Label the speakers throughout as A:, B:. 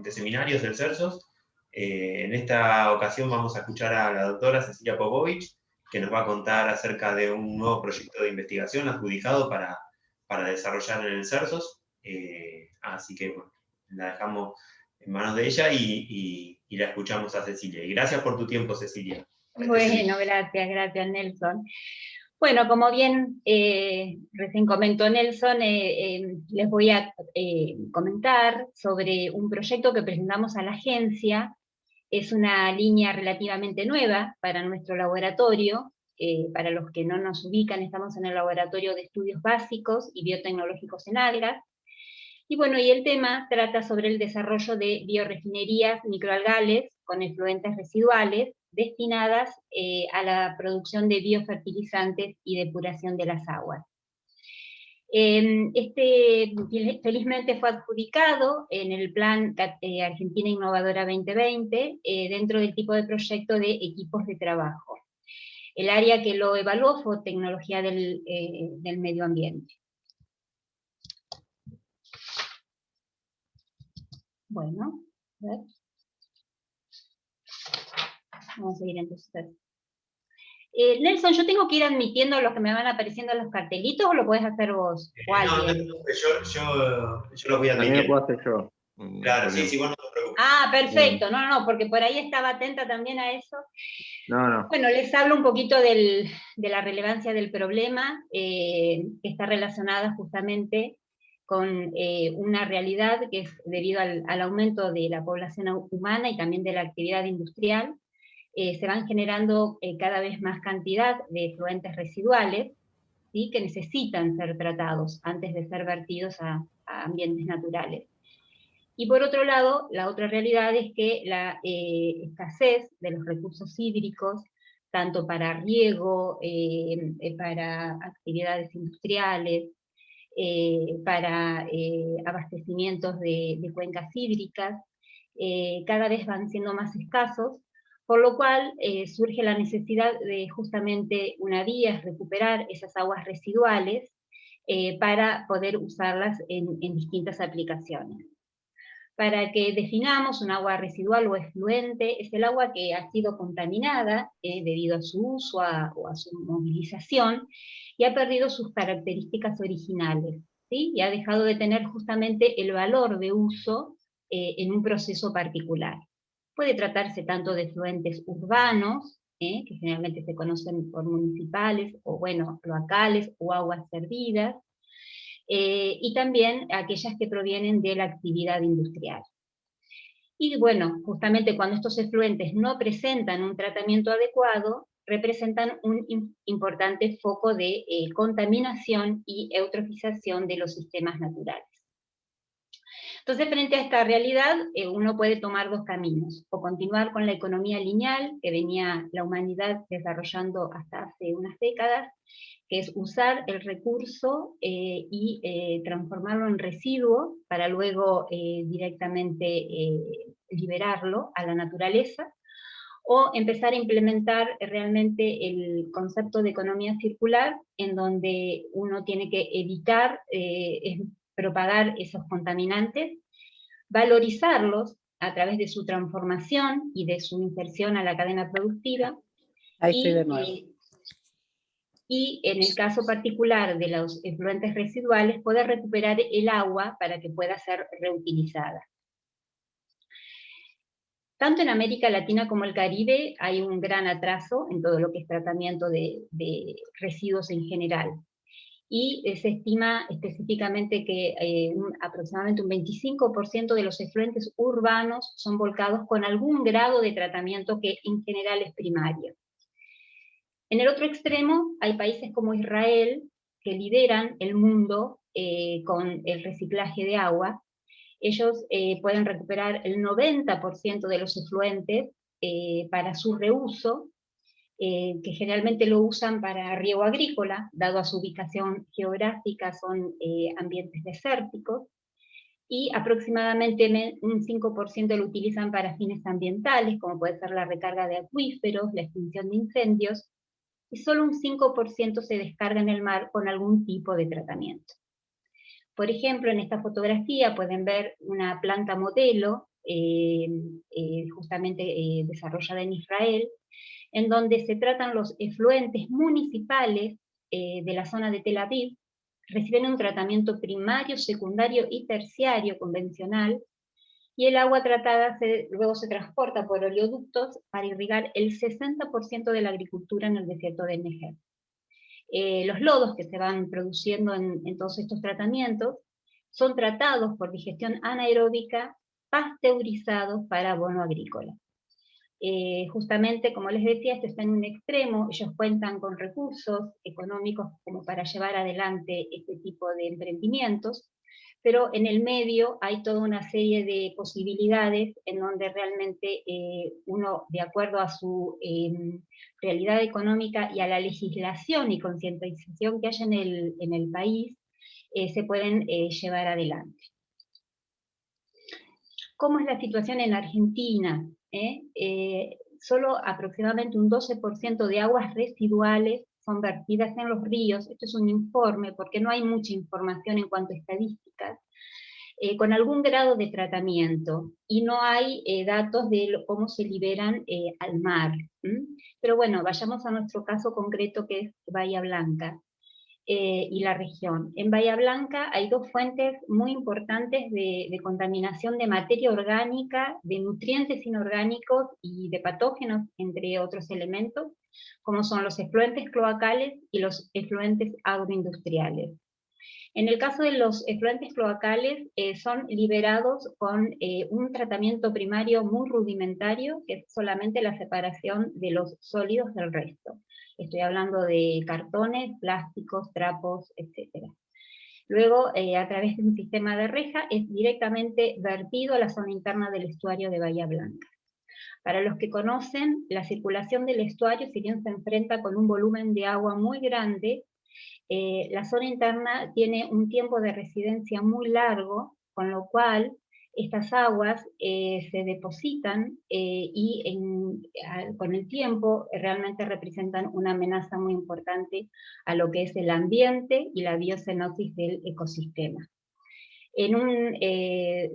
A: de seminarios del CERSOS. En esta ocasión vamos a escuchar a la doctora Cecilia Popovich, que nos va a contar acerca de un nuevo proyecto de investigación adjudicado para desarrollar en el CERSOS. Así que bueno, la dejamos en manos de ella y la escuchamos a Cecilia. Y gracias por tu tiempo, Cecilia.
B: Bueno, gracias Nelson. Bueno, como bien recién comentó Nelson, les voy a comentar sobre un proyecto que presentamos a la agencia. Es una línea relativamente nueva para nuestro laboratorio. Para los que no nos ubican, estamos en el Laboratorio de Estudios Básicos y Biotecnológicos en Algas. Y bueno, y el tema trata sobre el desarrollo de biorefinerías microalgales con efluentes residuales destinadas a la producción de biofertilizantes y depuración de las aguas. Felizmente fue adjudicado en el Plan Argentina Innovadora 2020 dentro del tipo de proyecto de equipos de trabajo. El área que lo evaluó fue tecnología del medio ambiente. Bueno, a ver. Vamos a seguir entonces. Nelson, ¿yo tengo que ir admitiendo los que me van apareciendo en los cartelitos o lo podés hacer vos?
A: No, yo lo voy a admitir.
C: También lo puedo hacer yo.
A: Claro, sí, bueno, no te preocupes.
B: Ah, perfecto, no, porque por ahí estaba atenta también a eso.
C: No.
B: Bueno, les hablo un poquito de la relevancia del problema, que está relacionada justamente con una realidad que es debido al aumento de la población humana y también de la actividad industrial. Se van generando cada vez más cantidad de efluentes residuales, ¿sí?, que necesitan ser tratados antes de ser vertidos a ambientes naturales. Y por otro lado, la otra realidad es que la escasez de los recursos hídricos, tanto para riego, para actividades industriales, para abastecimientos de cuencas hídricas, cada vez van siendo más escasos, por lo cual surge la necesidad de justamente una vía, es recuperar esas aguas residuales para poder usarlas en distintas aplicaciones. Para que definamos un agua residual o efluente, es el agua que ha sido contaminada debido a su uso o a su movilización, y ha perdido sus características originales, ¿sí?, y ha dejado de tener justamente el valor de uso en un proceso particular. Puede tratarse tanto de efluentes urbanos, que generalmente se conocen por municipales, o bueno, cloacales o aguas servidas, y también aquellas que provienen de la actividad industrial. Y bueno, justamente cuando estos efluentes no presentan un tratamiento adecuado, representan un importante foco de contaminación y eutrofización de los sistemas naturales. Entonces, frente a esta realidad, uno puede tomar dos caminos: o continuar con la economía lineal que venía la humanidad desarrollando hasta hace unas décadas, que es usar el recurso y transformarlo en residuo para luego directamente liberarlo a la naturaleza, o empezar a implementar realmente el concepto de economía circular, en donde uno tiene que evitar propagar esos contaminantes, valorizarlos a través de su transformación y de su inserción a la cadena productiva.
D: Ahí estoy de nuevo.
B: Y en el caso particular de los efluentes residuales, poder recuperar el agua para que pueda ser reutilizada. Tanto en América Latina como el Caribe hay un gran atraso en todo lo que es tratamiento de residuos en general. Y se estima específicamente que aproximadamente un 25% de los efluentes urbanos son volcados con algún grado de tratamiento que en general es primario. En el otro extremo hay países como Israel, que lideran el mundo con el reciclaje de agua. Ellos pueden recuperar el 90% de los efluentes para su reuso, que generalmente lo usan para riego agrícola, dado a su ubicación geográfica, son ambientes desérticos, y aproximadamente un 5% lo utilizan para fines ambientales, como puede ser la recarga de acuíferos, la extinción de incendios, y solo un 5% se descarga en el mar con algún tipo de tratamiento. Por ejemplo, en esta fotografía pueden ver una planta modelo justamente desarrollada en Israel, en donde se tratan los efluentes municipales de la zona de Tel Aviv, reciben un tratamiento primario, secundario y terciario convencional, y el agua tratada luego se transporta por oleoductos para irrigar el 60% de la agricultura en el desierto de Negev. Los lodos que se van produciendo en todos estos tratamientos son tratados por digestión anaeróbica, pasteurizados para abono agrícola. Justamente, como les decía, esto está en un extremo, ellos cuentan con recursos económicos como para llevar adelante este tipo de emprendimientos, pero en el medio hay toda una serie de posibilidades en donde realmente uno, de acuerdo a su realidad económica y a la legislación y concientización que haya en el país, se pueden llevar adelante. ¿Cómo es la situación en Argentina? Solo aproximadamente un 12% de aguas residuales son vertidas en los ríos. Esto es un informe porque no hay mucha información en cuanto a estadísticas, con algún grado de tratamiento, y no hay datos de cómo se liberan al mar. Pero bueno, vayamos a nuestro caso concreto, que es Bahía Blanca. Y la región. En Bahía Blanca hay dos fuentes muy importantes de contaminación de materia orgánica, de nutrientes inorgánicos y de patógenos, entre otros elementos, como son los efluentes cloacales y los efluentes agroindustriales. En el caso de los efluentes cloacales, son liberados con un tratamiento primario muy rudimentario, que es solamente la separación de los sólidos del resto. Estoy hablando de cartones, plásticos, trapos, etc. Luego, a través de un sistema de reja, es directamente vertido a la zona interna del estuario de Bahía Blanca. Para los que conocen, la circulación del estuario, si bien se enfrenta con un volumen de agua muy grande, la zona interna tiene un tiempo de residencia muy largo, con lo cual estas aguas se depositan y con el tiempo realmente representan una amenaza muy importante a lo que es el ambiente y la biocenosis del ecosistema. En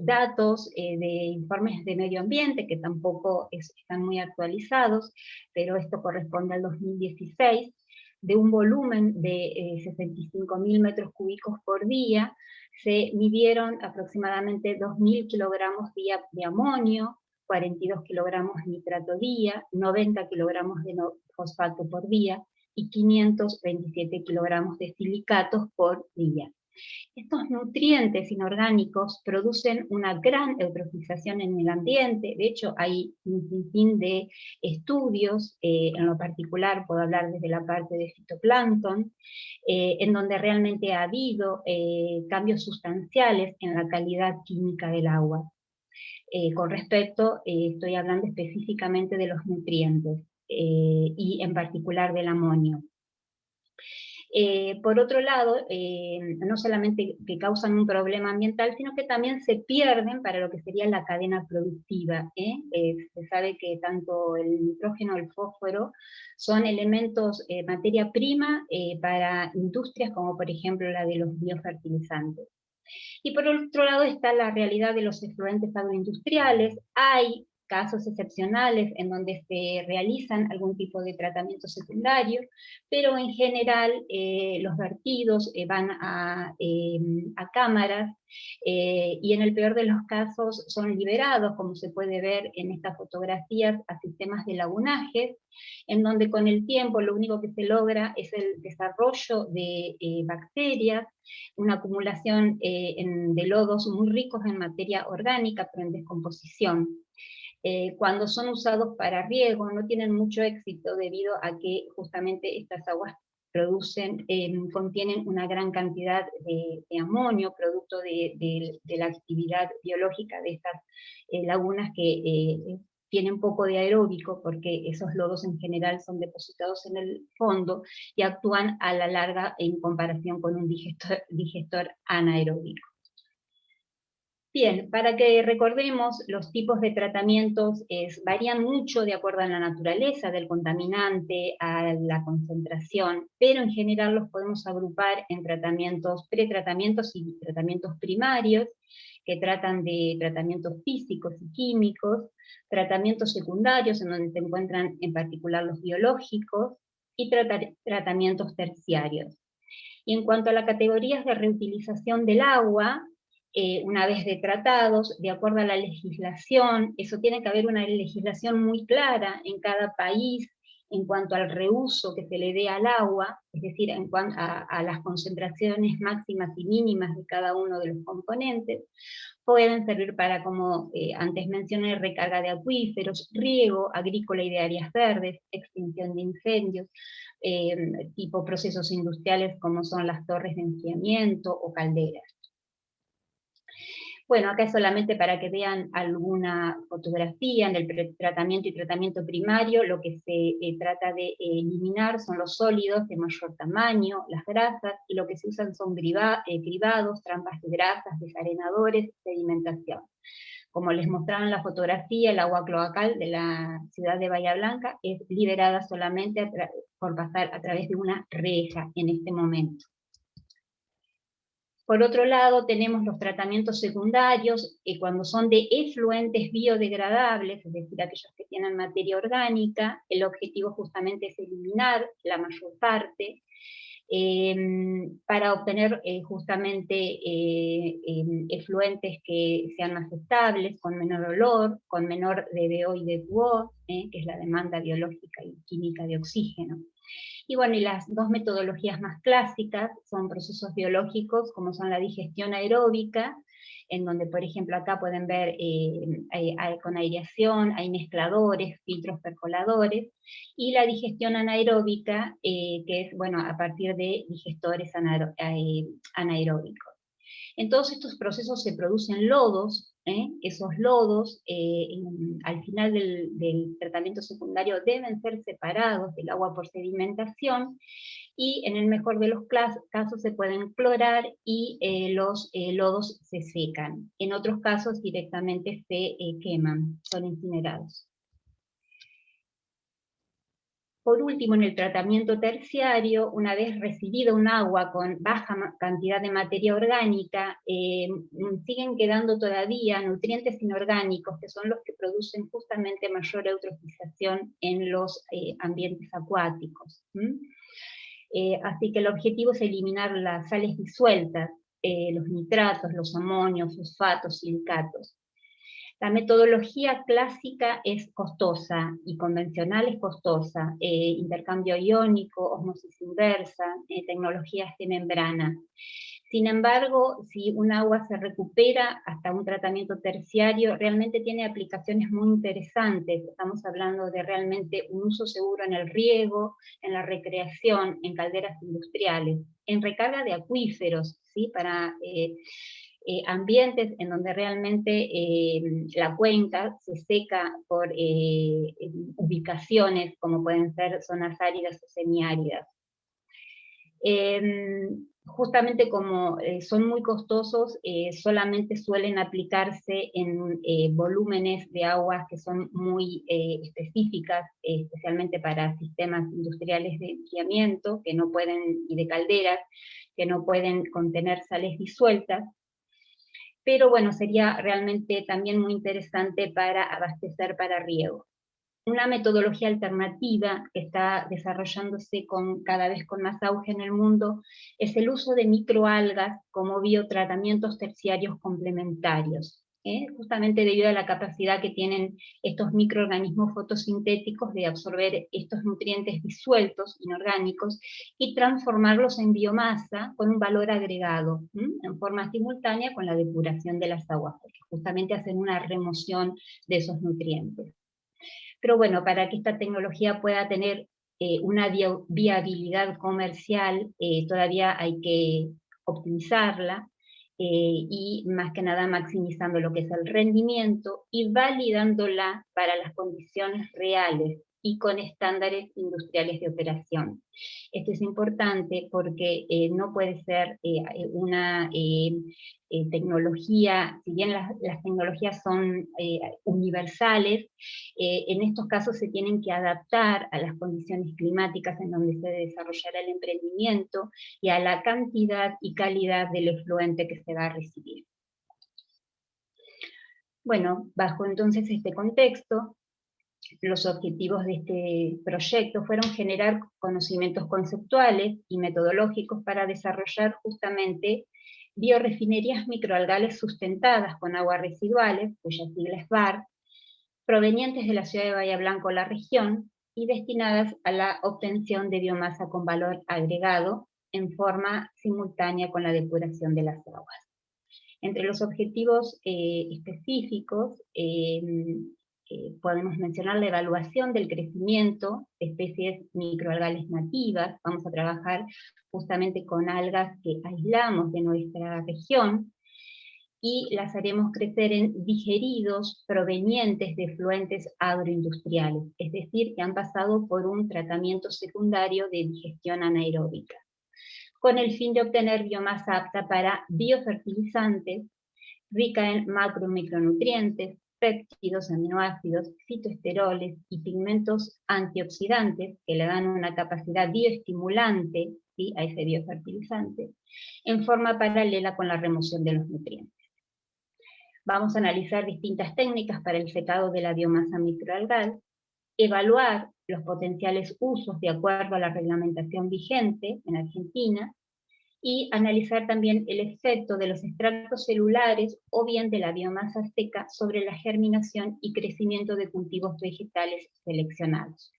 B: datos de informes de medio ambiente, que tampoco están muy actualizados, pero esto corresponde al 2016, de un volumen de 65.000 metros cúbicos por día, se midieron aproximadamente 2.000 kilogramos día de amonio, 42 kilogramos de nitrato día, 90 kilogramos de fosfato por día y 527 kilogramos de silicatos por día. Estos nutrientes inorgánicos producen una gran eutrofización en el ambiente. De hecho, hay un sinfín de estudios, en lo particular puedo hablar desde la parte de fitoplancton, en donde realmente ha habido cambios sustanciales en la calidad química del agua. Con respecto, estoy hablando específicamente de los nutrientes, y en particular del amonio. Por otro lado, no solamente que causan un problema ambiental, sino que también se pierden para lo que sería la cadena productiva. Se sabe que tanto el nitrógeno, el fósforo, son elementos, materia prima para industrias como por ejemplo la de los biofertilizantes. Y por otro lado está la realidad de los efluentes agroindustriales. Hay casos excepcionales en donde se realizan algún tipo de tratamiento secundario, pero en general los vertidos van a cámaras y en el peor de los casos son liberados, como se puede ver en estas fotografías, a sistemas de lagunajes, en donde con el tiempo lo único que se logra es el desarrollo de bacterias, una acumulación de lodos muy ricos en materia orgánica, pero en descomposición. Cuando son usados para riego no tienen mucho éxito debido a que justamente estas aguas contienen una gran cantidad de amonio, producto de la actividad biológica de estas lagunas que tienen poco de aeróbico, porque esos lodos en general son depositados en el fondo y actúan a la larga en comparación con un digestor anaeróbico. Bien, para que recordemos, los tipos de tratamientos varían mucho de acuerdo a la naturaleza del contaminante, a la concentración, pero en general los podemos agrupar en tratamientos, pretratamientos y tratamientos primarios, que tratan de tratamientos físicos y químicos, tratamientos secundarios, en donde se encuentran en particular los biológicos, y tratamientos terciarios. Y en cuanto a las categorías de reutilización del agua, una vez de tratados, de acuerdo a la legislación, eso tiene que haber una legislación muy clara en cada país en cuanto al reuso que se le dé al agua, es decir, en cuanto a las concentraciones máximas y mínimas de cada uno de los componentes. Pueden servir para, como antes mencioné, recarga de acuíferos, riego agrícola y de áreas verdes, extinción de incendios, tipo procesos industriales como son las torres de enfriamiento o calderas. Bueno, acá es solamente para que vean alguna fotografía en el tratamiento y tratamiento primario. Lo que se trata de eliminar son los sólidos de mayor tamaño, las grasas, y lo que se usan son cribados, trampas de grasas, desarenadores, sedimentación. Como les mostraba en la fotografía, el agua cloacal de la ciudad de Bahía Blanca es liberada solamente por pasar a través de una reja en este momento. Por otro lado, tenemos los tratamientos secundarios, cuando son de efluentes biodegradables, es decir, aquellos que tienen materia orgánica. El objetivo justamente es eliminar la mayor parte, para obtener justamente efluentes que sean más estables, con menor olor, con menor DBO y DQO, que es la demanda biológica y química de oxígeno. Y bueno, y las dos metodologías más clásicas son procesos biológicos, como son la digestión aeróbica, en donde, por ejemplo, acá pueden ver con aireación, hay mezcladores, filtros percoladores, y la digestión anaeróbica, que es, bueno, a partir de digestores anaeróbicos. En todos estos procesos se producen lodos. Esos lodos, al final del tratamiento secundario, deben ser separados del agua por sedimentación, y en el mejor de los casos se pueden clorar y los lodos se secan. En otros casos directamente se queman, son incinerados. Por último, en el tratamiento terciario, una vez recibido un agua con baja cantidad de materia orgánica, siguen quedando todavía nutrientes inorgánicos, que son los que producen justamente mayor eutrofización en los ambientes acuáticos. Así que el objetivo es eliminar las sales disueltas, los nitratos, los amonios, fosfatos, silicatos. La metodología clásica es costosa y convencional es costosa, intercambio iónico, ósmosis inversa, tecnologías de membrana. Sin embargo, si un agua se recupera hasta un tratamiento terciario, realmente tiene aplicaciones muy interesantes. Estamos hablando de realmente un uso seguro en el riego, en la recreación, en calderas industriales, en recarga de acuíferos, ¿sí? Para ambientes en donde realmente la cuenca se seca por ubicaciones como pueden ser zonas áridas o semiáridas. Justamente como son muy costosos, solamente suelen aplicarse en volúmenes de aguas que son muy específicas, especialmente para sistemas industriales de enfriamiento, que no pueden, y de calderas, que no pueden contener sales disueltas. Pero bueno, sería realmente también muy interesante para abastecer para riego. Una metodología alternativa que está desarrollándose cada vez con más auge en el mundo es el uso de microalgas como biotratamientos terciarios complementarios, justamente debido a la capacidad que tienen estos microorganismos fotosintéticos de absorber estos nutrientes disueltos, inorgánicos, y transformarlos en biomasa con un valor agregado, en forma simultánea con la depuración de las aguas, porque justamente hacen una remoción de esos nutrientes. Pero bueno, para que esta tecnología pueda tener una viabilidad comercial, todavía hay que optimizarla, y más que nada maximizando lo que es el rendimiento y validándola para las condiciones reales y con estándares industriales de operación. Esto es importante porque no puede ser una tecnología, si bien las tecnologías son universales, en estos casos se tienen que adaptar a las condiciones climáticas en donde se desarrollará el emprendimiento y a la cantidad y calidad del efluente que se va a recibir. Bueno, bajo entonces este contexto, los objetivos de este proyecto fueron generar conocimientos conceptuales y metodológicos para desarrollar justamente biorefinerías microalgales sustentadas con aguas residuales, cuya sigla es BAR, provenientes de la ciudad de Bahía Blanca o la región, y destinadas a la obtención de biomasa con valor agregado en forma simultánea con la depuración de las aguas. Entre los objetivos específicos podemos mencionar la evaluación del crecimiento de especies microalgales nativas. Vamos a trabajar justamente con algas que aislamos de nuestra región y las haremos crecer en digeridos provenientes de efluentes agroindustriales, es decir, que han pasado por un tratamiento secundario de digestión anaeróbica, con el fin de obtener biomasa apta para biofertilizantes, rica en macro-micronutrientes, péptidos, aminoácidos, fitoesteroles y pigmentos antioxidantes que le dan una capacidad bioestimulante, ¿sí?, a ese biofertilizante, en forma paralela con la remoción de los nutrientes. Vamos a analizar distintas técnicas para el secado de la biomasa microalgal, evaluar los potenciales usos de acuerdo a la reglamentación vigente en Argentina, y analizar también el efecto de los extractos celulares o bien de la biomasa seca sobre la germinación y crecimiento de cultivos vegetales seleccionados.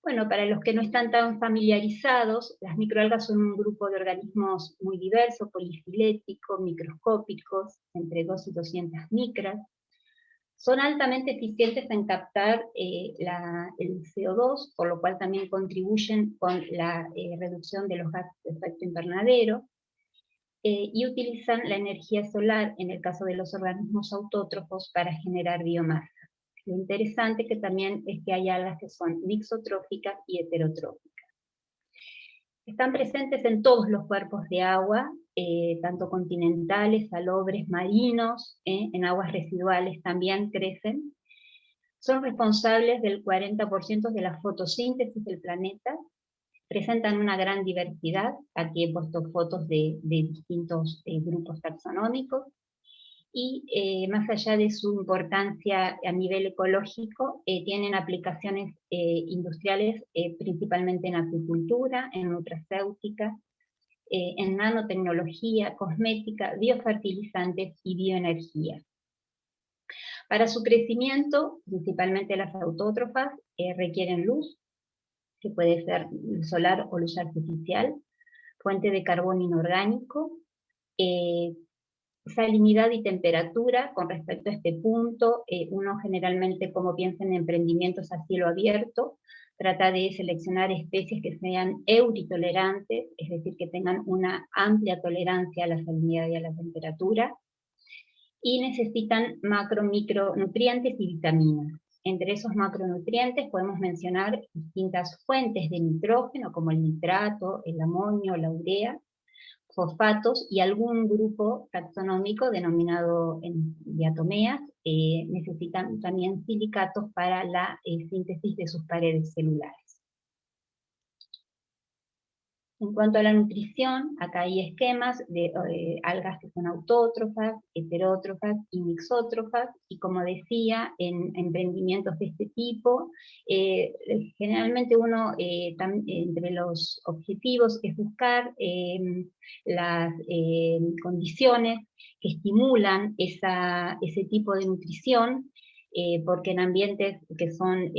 B: Bueno, para los que no están tan familiarizados, las microalgas son un grupo de organismos muy diverso, polifilético, microscópicos, entre 2 y 200 micras. Son altamente eficientes en captar el CO2, por lo cual también contribuyen con la reducción de los gases de efecto invernadero, y utilizan la energía solar, en el caso de los organismos autótrofos, para generar biomasa. Lo interesante que también es que hay algas que son mixotróficas y heterotróficas. Están presentes en todos los cuerpos de agua, tanto continentales, salobres, marinos, en aguas residuales también crecen. Son responsables del 40% de la fotosíntesis del planeta, presentan una gran diversidad, aquí he puesto fotos de distintos grupos taxonómicos, y más allá de su importancia a nivel ecológico, tienen aplicaciones industriales principalmente en acuicultura, en nutracéutica, en nanotecnología, cosmética, biofertilizantes y bioenergía. Para su crecimiento, principalmente las autótrofas, requieren luz, que puede ser solar o luz artificial, fuente de carbón inorgánico, salinidad y temperatura. Con respecto a este punto, uno generalmente, como piensa en emprendimientos a cielo abierto, trata de seleccionar especies que sean euritolerantes, es decir, que tengan una amplia tolerancia a la salinidad y a la temperatura, y necesitan macro-micronutrientes y vitaminas. Entre esos macronutrientes podemos mencionar distintas fuentes de nitrógeno, como el nitrato, el amonio, la urea, fosfatos y algún grupo taxonómico denominado diatomeas. Necesitan también silicatos para la síntesis de sus paredes celulares. En cuanto a la nutrición, acá hay esquemas de algas que son autótrofas, heterótrofas y mixótrofas, y como decía, en emprendimientos de este tipo, generalmente uno, entre los objetivos, es buscar las condiciones que estimulan ese tipo de nutrición, porque en ambientes que son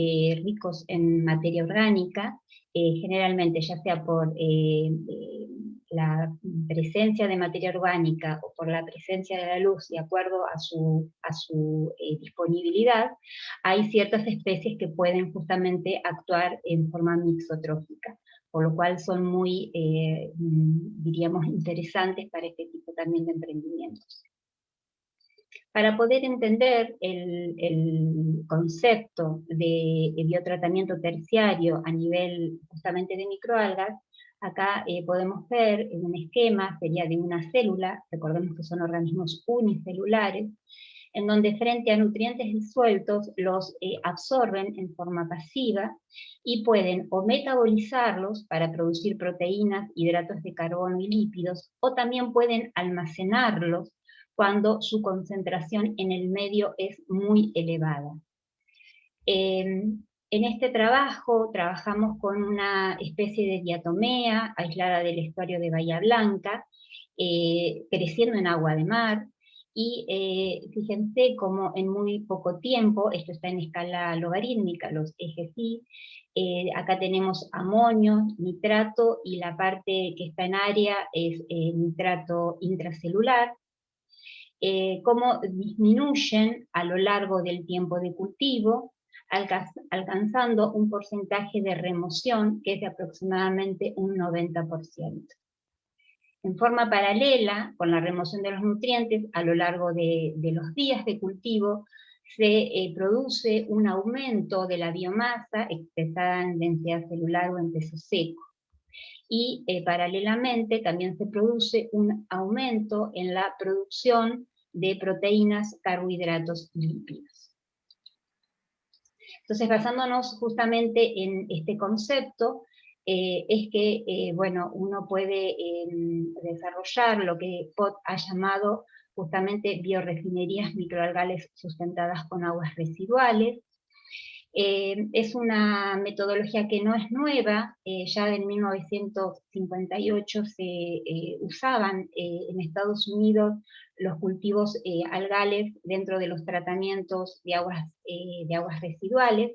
B: ricos en materia orgánica, generalmente ya sea por la presencia de materia orgánica o por la presencia de la luz, de acuerdo a su disponibilidad, hay ciertas especies que pueden justamente actuar en forma mixotrófica, por lo cual son muy, diríamos, interesantes para este tipo también de emprendimientos. Para poder entender el concepto de biotratamiento terciario a nivel justamente de microalgas, acá podemos ver en un esquema, sería de una célula, recordemos que son organismos unicelulares, en donde frente a nutrientes disueltos los absorben en forma pasiva y pueden o metabolizarlos para producir proteínas, hidratos de carbono y lípidos, o también pueden almacenarlos cuando su concentración en el medio es muy elevada. En este trabajo trabajamos con una especie de diatomea aislada del estuario de Bahía Blanca, creciendo en agua de mar, y fíjense cómo en muy poco tiempo, esto está en escala logarítmica, los ejes Y, acá tenemos amonio, nitrato, y la parte que está en área es nitrato intracelular, cómo disminuyen a lo largo del tiempo de cultivo, alcanzando un porcentaje de remoción que es de aproximadamente un 90%. En forma paralela, con la remoción de los nutrientes, a lo largo de los días de cultivo, se produce un aumento de la biomasa expresada en densidad celular o en peso seco. Y paralelamente también se produce un aumento en la producción de proteínas, carbohidratos y lípidos. Entonces, basándonos justamente en este concepto, es que bueno, uno puede desarrollar lo que Pott ha llamado justamente biorefinerías microalgales sustentadas con aguas residuales. Es una metodología que no es nueva, ya en 1958 se usaban en Estados Unidos los cultivos algales dentro de los tratamientos de aguas residuales,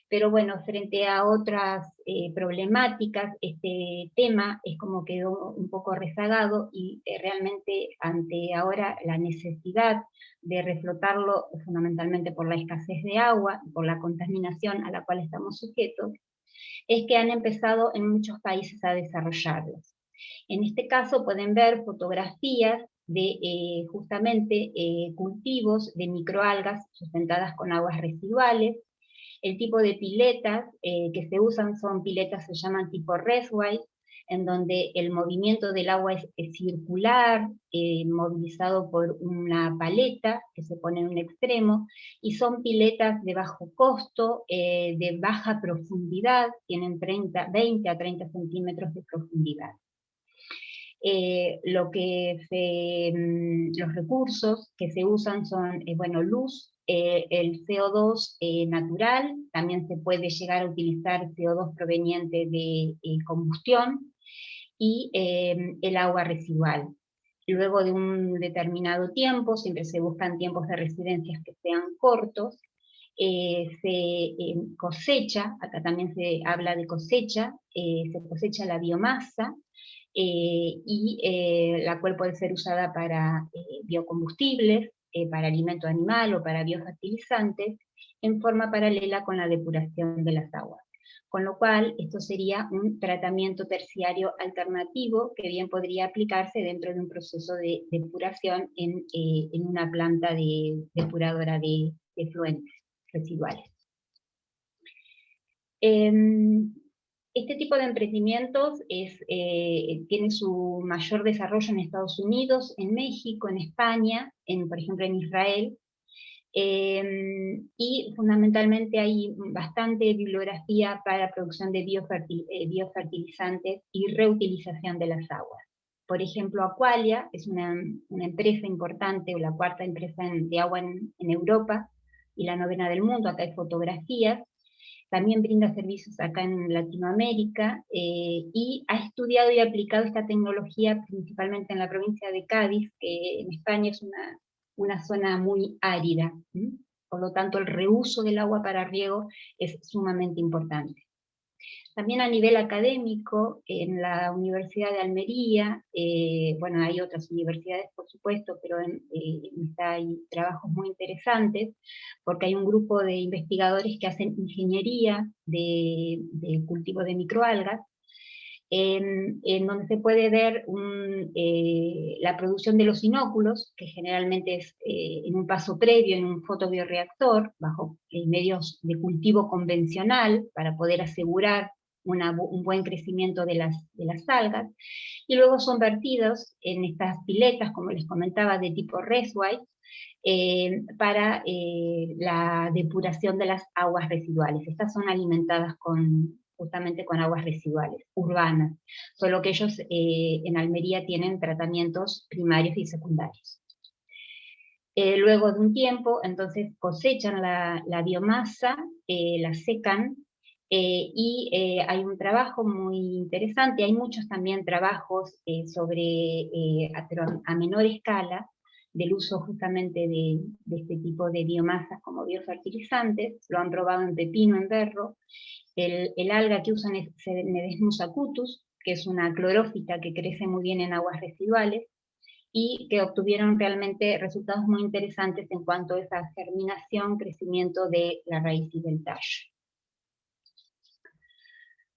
B: pero bueno, frente a otras problemáticas, este tema es como quedó un poco rezagado y realmente ante ahora la necesidad de reflotarlo, fundamentalmente por la escasez de agua, por la contaminación a la cual estamos sujetos, es que han empezado en muchos países a desarrollarlos. En este caso pueden ver fotografías de justamente cultivos de microalgas sustentadas con aguas residuales. El tipo de piletas que se usan son piletas, se llaman tipo Resway, en donde el movimiento del agua es circular, movilizado por una paleta que se pone en un extremo, y son piletas de bajo costo, de baja profundidad, tienen 20 a 30 centímetros de profundidad. Los recursos que se usan son, bueno, luz, el CO2 natural, también se puede llegar a utilizar CO2 proveniente de combustión, y el agua residual. Luego de un determinado tiempo, siempre se buscan tiempos de residencias que sean cortos, se cosecha, acá también se habla de cosecha, se cosecha la biomasa, la cual puede ser usada para biocombustibles, para alimento animal o para biofertilizantes, en forma paralela con la depuración de las aguas. Con lo cual, esto sería un tratamiento terciario alternativo que bien podría aplicarse dentro de un proceso de depuración en una planta depuradora de efluentes residuales. Este tipo de emprendimientos tiene su mayor desarrollo en Estados Unidos, en México, en España, por ejemplo en Israel, y fundamentalmente hay bastante bibliografía para la producción de biofertilizantes y reutilización de las aguas. Por ejemplo, Aqualia es una empresa importante, o la cuarta empresa de agua en Europa, y la 9ª del mundo. Acá hay fotografías. También brinda servicios acá en Latinoamérica, y ha estudiado y aplicado esta tecnología principalmente en la provincia de Cádiz, que en España es una zona muy árida. Por lo tanto, el reuso del agua para riego es sumamente importante. También a nivel académico, en la Universidad de Almería, bueno, hay otras universidades por supuesto, pero hay trabajos muy interesantes, porque hay un grupo de investigadores que hacen ingeniería de cultivo de microalgas, en donde se puede ver la producción de los inóculos, que generalmente es en un paso previo, en un fotobioreactor, bajo medios de cultivo convencional, para poder asegurar un buen crecimiento de las algas, y luego son vertidos en estas piletas, como les comentaba, de tipo Resway, para la depuración de las aguas residuales. Estas son alimentadas justamente con aguas residuales, urbanas, solo que ellos en Almería tienen tratamientos primarios y secundarios. Luego de un tiempo, entonces cosechan la biomasa, la secan, y hay un trabajo muy interesante, hay muchos también trabajos pero a menor escala, del uso justamente de este tipo de biomasas como biofertilizantes. Lo han probado en pepino, en berro. El alga que usan es Cnidus acutus, que es una clorófita que crece muy bien en aguas residuales, y que obtuvieron realmente resultados muy interesantes en cuanto a esa germinación, crecimiento de la raíz y del tallo.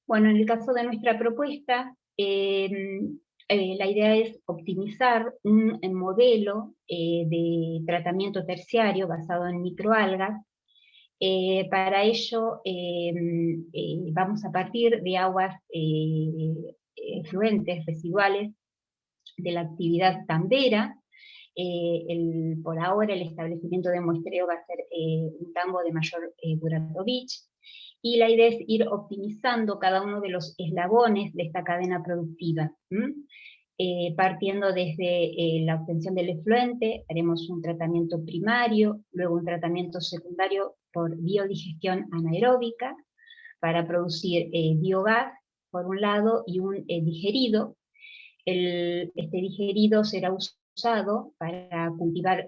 B: Bueno, en el caso de nuestra propuesta, la idea es optimizar un modelo de tratamiento terciario basado en microalgas. Para ello vamos a partir de aguas fluentes residuales de la actividad tambera. Por ahora el establecimiento de muestreo va a ser un tambo de Mayor Buratovich, y la idea es ir optimizando cada uno de los eslabones de esta cadena productiva. Partiendo desde la obtención del efluente, haremos un tratamiento primario, luego un tratamiento secundario por biodigestión anaeróbica, para producir biogás, por un lado, y un digerido. Este digerido será usado para cultivar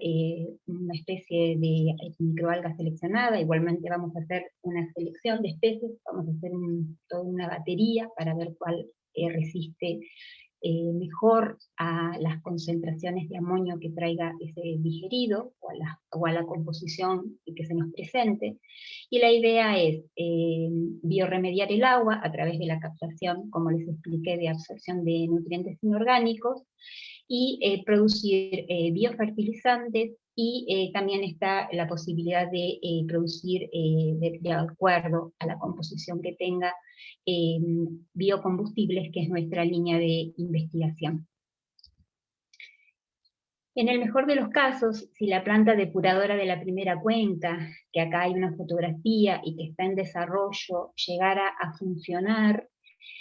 B: una especie de microalga seleccionada. Igualmente vamos a hacer una selección de especies, vamos a hacer toda una batería para ver cuál resiste mejor a las concentraciones de amonio que traiga ese digerido, o a la composición que se nos presente. Y la idea es biorremediar el agua a través de la captación, como les expliqué, de absorción de nutrientes inorgánicos, y producir biofertilizantes, y también está la posibilidad de producir, de acuerdo a la composición que tenga, biocombustibles, que es nuestra línea de investigación. En el mejor de los casos, si la planta depuradora de la primera cuenca, que acá hay una fotografía y que está en desarrollo, llegara a funcionar,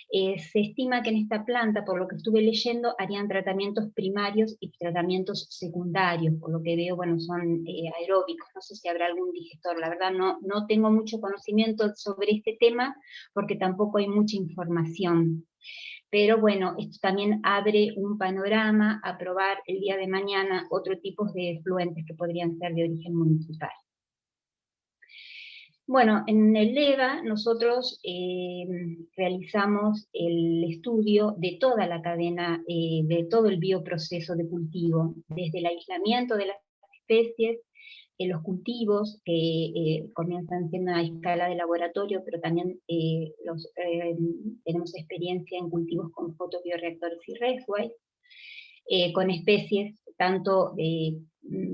B: se estima que en esta planta, por lo que estuve leyendo, harían tratamientos primarios y tratamientos secundarios. Por lo que veo, bueno, son aeróbicos. No sé si habrá algún digestor. La verdad no tengo mucho conocimiento sobre este tema, porque tampoco hay mucha información. Pero bueno, esto también abre un panorama a probar el día de mañana otro tipo de efluentes que podrían ser de origen municipal. Bueno, en el LEVA nosotros realizamos el estudio de toda la cadena, de todo el bioproceso de cultivo, desde el aislamiento de las especies, los cultivos que comienzan siendo a escala de laboratorio, pero también tenemos experiencia en cultivos con fotobioreactores y reservoirs, con especies tanto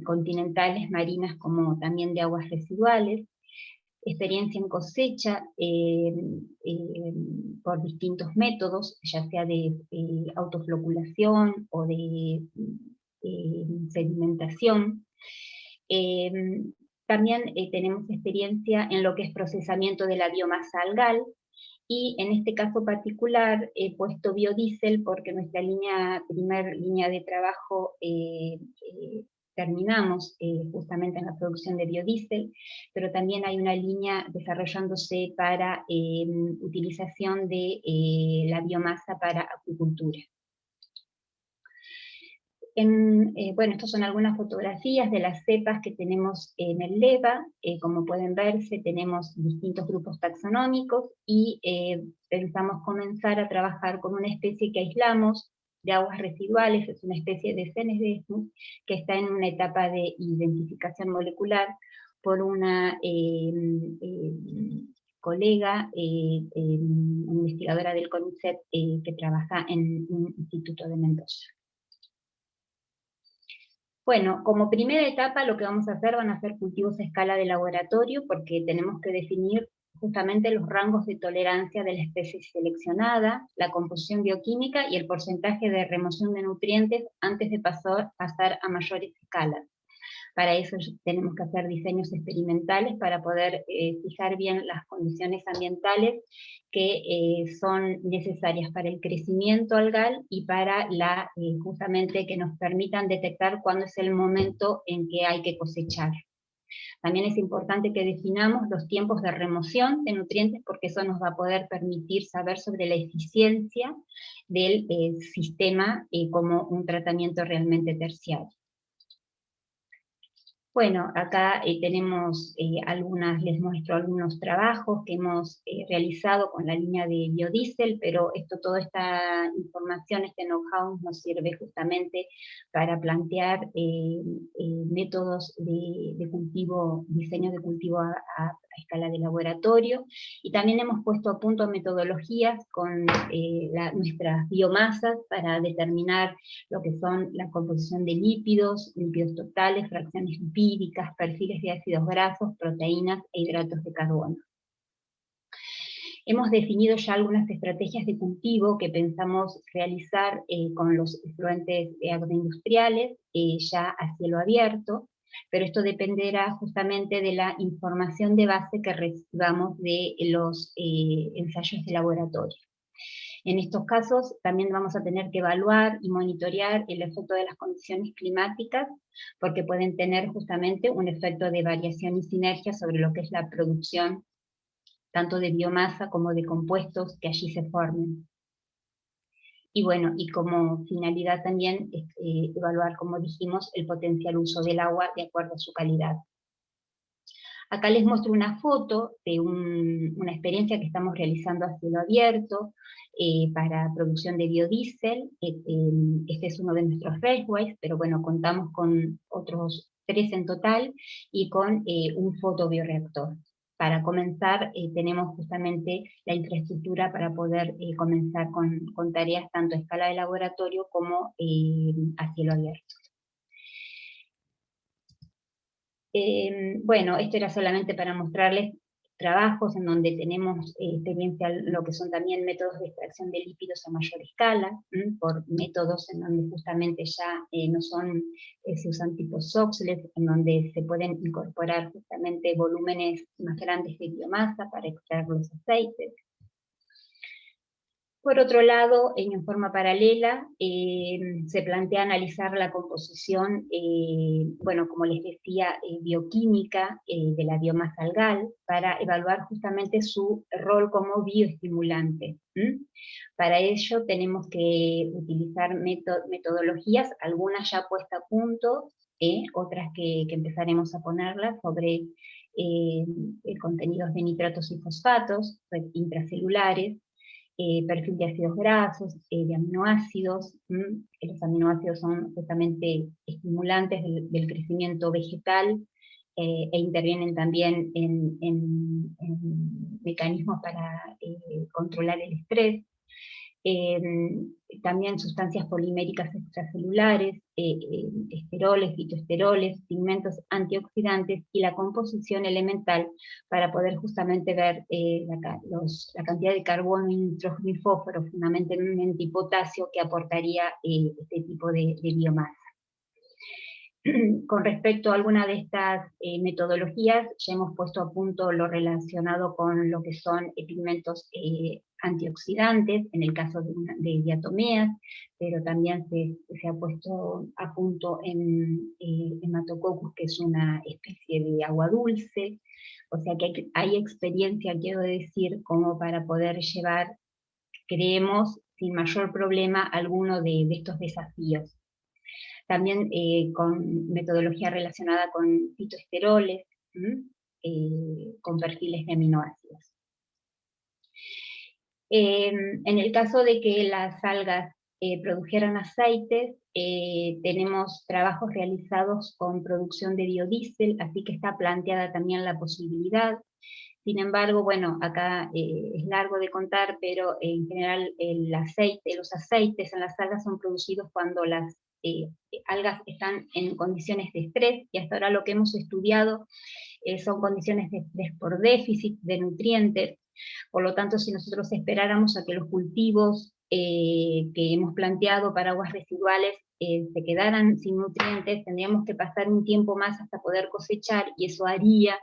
B: continentales, marinas, como también de aguas residuales, experiencia en cosecha por distintos métodos, ya sea de autofloculación o de sedimentación. También tenemos experiencia en lo que es procesamiento de la biomasa algal, y en este caso particular he puesto biodiesel porque nuestra primer línea de trabajo terminamos justamente en la producción de biodiesel, pero también hay una línea desarrollándose para utilización de la biomasa para acuicultura. Bueno, estas son algunas fotografías de las cepas que tenemos en el LEVA. Como pueden verse, tenemos distintos grupos taxonómicos, y pensamos comenzar a trabajar con una especie que aislamos de aguas residuales. Es una especie de Cnidus que está en una etapa de identificación molecular por una colega, investigadora del CONICET, que trabaja en un instituto de Mendoza. Bueno, como primera etapa lo que vamos a hacer van a ser cultivos a escala de laboratorio, porque tenemos que definir justamente los rangos de tolerancia de la especie seleccionada, la composición bioquímica y el porcentaje de remoción de nutrientes antes de pasar a mayores escalas. Para eso tenemos que hacer diseños experimentales para poder fijar bien las condiciones ambientales que son necesarias para el crecimiento algal y para justamente que nos permitan detectar cuándo es el momento en que hay que cosechar. También es importante que definamos los tiempos de remoción de nutrientes, porque eso nos va a poder permitir saber sobre la eficiencia del sistema como un tratamiento realmente terciario. Bueno, acá tenemos les muestro algunos trabajos que hemos realizado con la línea de biodiesel, pero toda esta información, este know-how nos sirve justamente para plantear métodos de cultivo, diseño de cultivo a escala de laboratorio, y también hemos puesto a punto metodologías con nuestras biomasas para determinar lo que son la composición de lípidos totales, fracciones lipídicas, perfiles de ácidos grasos, proteínas e hidratos de carbono. Hemos definido ya algunas estrategias de cultivo que pensamos realizar con los efluentes agroindustriales, ya a cielo abierto, pero esto dependerá justamente de la información de base que recibamos de los ensayos de laboratorio. En estos casos también vamos a tener que evaluar y monitorear el efecto de las condiciones climáticas, porque pueden tener justamente un efecto de variación y sinergia sobre lo que es la producción tanto de biomasa como de compuestos que allí se formen. Y bueno, y como finalidad también evaluar, como dijimos, el potencial uso del agua de acuerdo a su calidad. Acá les muestro una foto de una experiencia que estamos realizando a cielo abierto para producción de biodiesel. Este es uno de nuestros raceways, pero bueno, contamos con otros 3 en total y con un fotobioreactor. Para comenzar, tenemos justamente la infraestructura para poder comenzar con tareas tanto a escala de laboratorio como a cielo abierto. Bueno, esto era solamente para mostrarles trabajos en donde tenemos experiencia en lo que son también métodos de extracción de lípidos a mayor escala, por métodos en donde justamente ya no se usan tipos SOXLET, en donde se pueden incorporar justamente volúmenes más grandes de biomasa para extraer los aceites. Por otro lado, en forma paralela, se plantea analizar la composición, bueno, como les decía, bioquímica de la biomasa algal, para evaluar justamente su rol como bioestimulante. Para ello tenemos que utilizar metodologías, algunas ya puestas a punto, otras que empezaremos a ponerlas sobre contenidos de nitratos y fosfatos intracelulares, perfil de ácidos grasos, de aminoácidos. Los aminoácidos son justamente estimulantes del crecimiento vegetal e intervienen también en mecanismos para controlar el estrés. También sustancias poliméricas extracelulares, esteroles, fitoesteroles, pigmentos antioxidantes y la composición elemental para poder justamente ver la cantidad de carbono, nitrógeno y fósforo, fundamentalmente y potasio, que aportaría este tipo de biomasa. Con respecto a alguna de estas metodologías, ya hemos puesto a punto lo relacionado con lo que son pigmentos antioxidantes, en el caso de diatomeas, pero también se ha puesto a punto en Hematococcus, que es una especie de agua dulce. O sea que hay experiencia, quiero decir, como para poder llevar, creemos, sin mayor problema, alguno de estos desafíos. También con metodología relacionada con fitoesteroles, con perfiles de aminoácidos. En el caso de que las algas produjeran aceites, tenemos trabajos realizados con producción de biodiesel, así que está planteada también la posibilidad. Sin embargo, bueno, acá es largo de contar, pero en general los aceites en las algas son producidos cuando las algas están en condiciones de estrés, y hasta ahora lo que hemos estudiado son condiciones de estrés por déficit de nutrientes. Por lo tanto, si nosotros esperáramos a que los cultivos que hemos planteado para aguas residuales se quedaran sin nutrientes, tendríamos que pasar un tiempo más hasta poder cosechar, y eso haría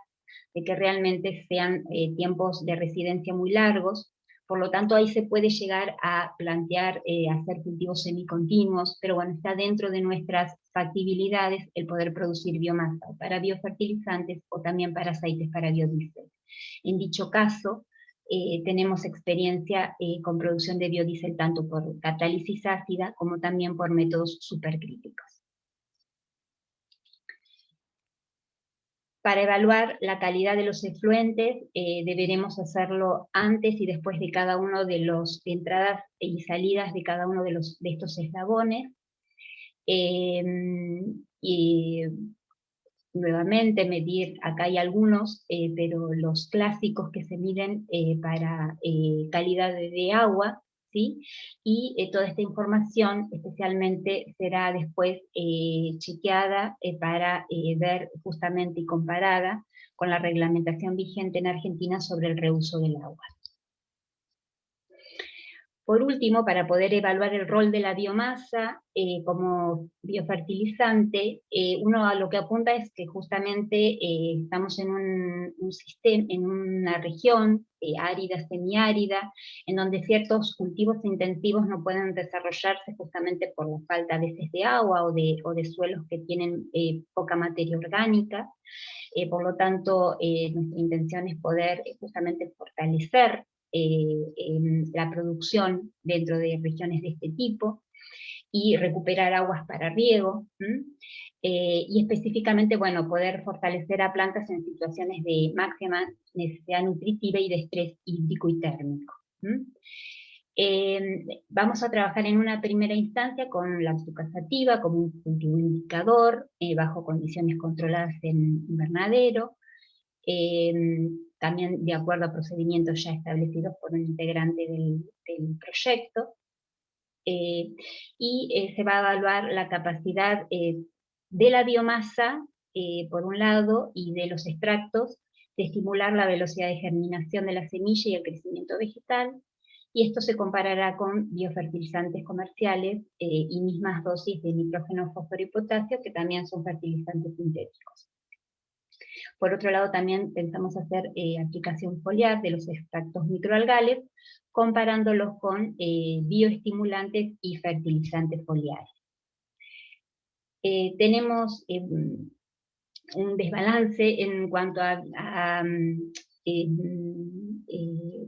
B: de que realmente sean tiempos de residencia muy largos. Por lo tanto, ahí se puede llegar a plantear hacer cultivos semicontinuos, pero bueno, está dentro de nuestras factibilidades el poder producir biomasa para biofertilizantes o también para aceites para biodiesel. En dicho caso, tenemos experiencia con producción de biodiesel tanto por catálisis ácida como también por métodos supercríticos. Para evaluar la calidad de los efluentes, deberemos hacerlo antes y después de cada uno de los entradas y salidas de cada uno de estos eslabones. Y nuevamente medir, acá hay algunos, pero los clásicos que se miden para calidad de agua, ¿sí? Y toda esta información especialmente será después chequeada para ver justamente y comparada con la reglamentación vigente en Argentina sobre el reuso del agua. Por último, para poder evaluar el rol de la biomasa como biofertilizante, uno a lo que apunta es que justamente estamos en un sistema, en una región árida, semiárida, en donde ciertos cultivos intensivos no pueden desarrollarse justamente por la falta a veces de agua o de suelos que tienen poca materia orgánica. Por lo tanto, nuestra intención es poder justamente fortalecer la producción dentro de regiones de este tipo y recuperar aguas para riego, y específicamente, bueno, poder fortalecer a plantas en situaciones de máxima necesidad nutritiva y de estrés hídrico y térmico. Vamos a trabajar en una primera instancia con la sativa como un cultivo indicador, bajo condiciones controladas en invernadero, también de acuerdo a procedimientos ya establecidos por un integrante del proyecto, y se va a evaluar la capacidad de la biomasa, por un lado, y de los extractos, de estimular la velocidad de germinación de la semilla y el crecimiento vegetal, y esto se comparará con biofertilizantes comerciales y mismas dosis de nitrógeno, fósforo y potasio, que también son fertilizantes sintéticos. Por otro lado, también pensamos hacer aplicación foliar de los extractos microalgales, comparándolos con bioestimulantes y fertilizantes foliares. Tenemos un desbalance en cuanto a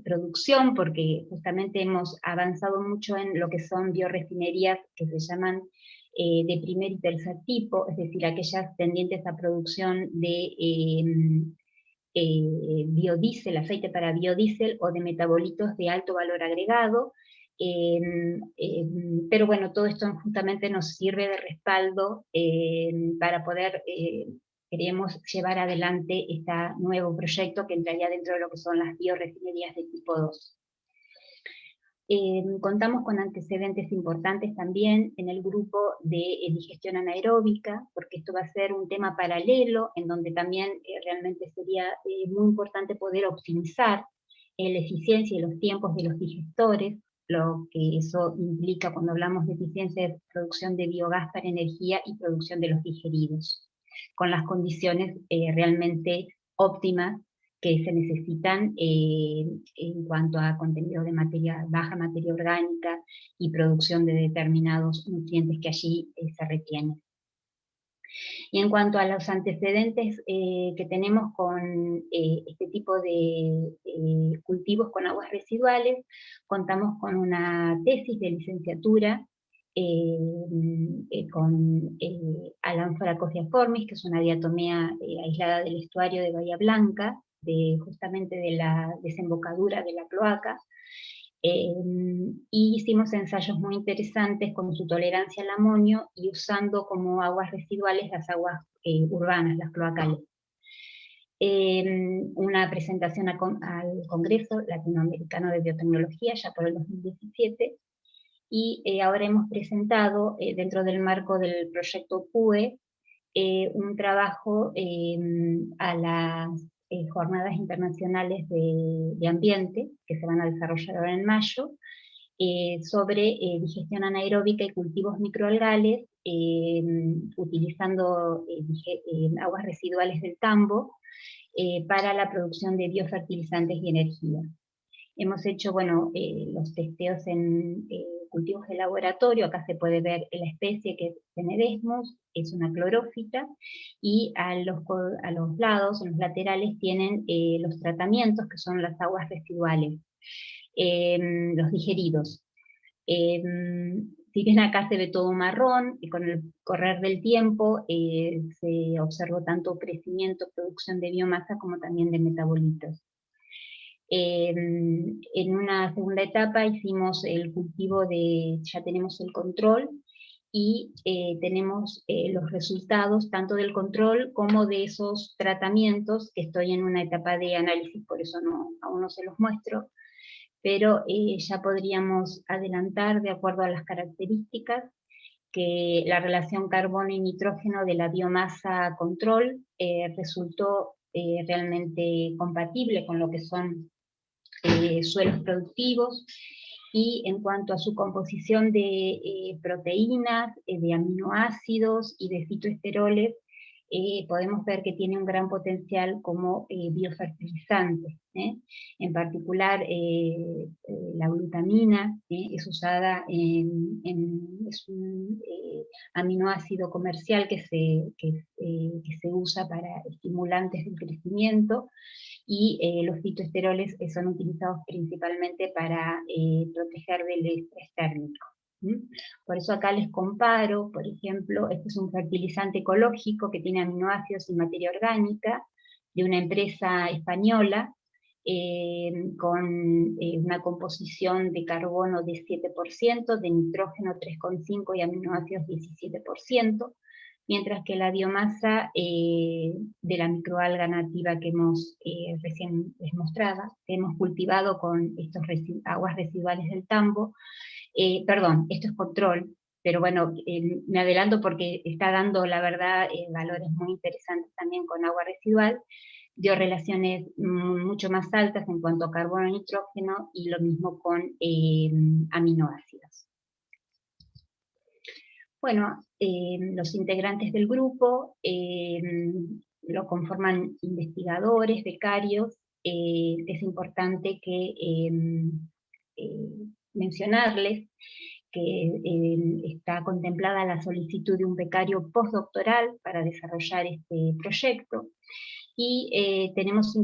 B: producción, porque justamente hemos avanzado mucho en lo que son biorefinerías que se llaman de primer y tercer tipo, es decir, aquellas tendientes a producción de biodiesel, aceite para biodiesel o de metabolitos de alto valor agregado, pero bueno, todo esto justamente nos sirve de respaldo para poder, queremos llevar adelante este nuevo proyecto que entraría dentro de lo que son las biorefinerías de tipo 2. Contamos con antecedentes importantes también en el grupo de digestión anaeróbica, porque esto va a ser un tema paralelo, en donde también realmente sería muy importante poder optimizar la eficiencia y los tiempos de los digestores, lo que eso implica cuando hablamos de eficiencia de producción de biogás para energía y producción de los digeridos, con las condiciones realmente óptimas que se necesitan en cuanto a contenido de baja materia orgánica y producción de determinados nutrientes que allí se retienen. Y en cuanto a los antecedentes que tenemos con este tipo de cultivos con aguas residuales, contamos con una tesis de licenciatura con Alanphora cogiaformis, que es una diatomea aislada del estuario de Bahía Blanca, justamente de la desembocadura de la cloaca, y hicimos ensayos muy interesantes con su tolerancia al amonio y usando como aguas residuales las aguas urbanas, las cloacales. Una presentación al Congreso Latinoamericano de Biotecnología ya por el 2017, y ahora hemos presentado dentro del marco del proyecto PUE un trabajo a las jornadas internacionales de ambiente que se van a desarrollar ahora en mayo, sobre digestión anaeróbica y cultivos microalgales utilizando aguas residuales del tambo para la producción de biofertilizantes y energía. Hemos hecho, bueno, los testeos en cultivos de laboratorio. Acá se puede ver la especie, que es Ctenedesmus, es una clorófita, y a los lados, en los laterales, tienen los tratamientos, que son las aguas residuales, los digeridos. Si bien acá se ve todo marrón, y con el correr del tiempo se observó tanto crecimiento, producción de biomasa, como también de metabolitos. En una segunda etapa hicimos el cultivo ya tenemos el control, y tenemos los resultados tanto del control como de esos tratamientos, que estoy en una etapa de análisis, por eso aún no se los muestro, pero ya podríamos adelantar, de acuerdo a las características, que la relación carbono y nitrógeno de la biomasa control resultó realmente compatible con lo que son suelos productivos, y en cuanto a su composición de proteínas, de aminoácidos y de fitoesteroles, podemos ver que tiene un gran potencial como biofertilizante. En particular, la glutamina es usada es un aminoácido comercial que se usa para estimulantes del crecimiento, y los fitoesteroles son utilizados principalmente para proteger del estrés térmico. Por eso acá les comparo, por ejemplo, este es un fertilizante ecológico que tiene aminoácidos y materia orgánica, de una empresa española, con una composición de carbono de 7%, de nitrógeno 3,5% y aminoácidos 17%, mientras que la biomasa de la microalga nativa que recién les mostraba, que hemos cultivado con estos aguas residuales del tambo, perdón, esto es control, pero bueno, me adelanto porque está dando, la verdad, valores muy interesantes también con agua residual, dio relaciones mucho más altas en cuanto a carbono y nitrógeno, y lo mismo con aminoácidos. Bueno, los integrantes del grupo lo conforman investigadores, becarios. Es importante que mencionarles que está contemplada la solicitud de un becario postdoctoral para desarrollar este proyecto, y tenemos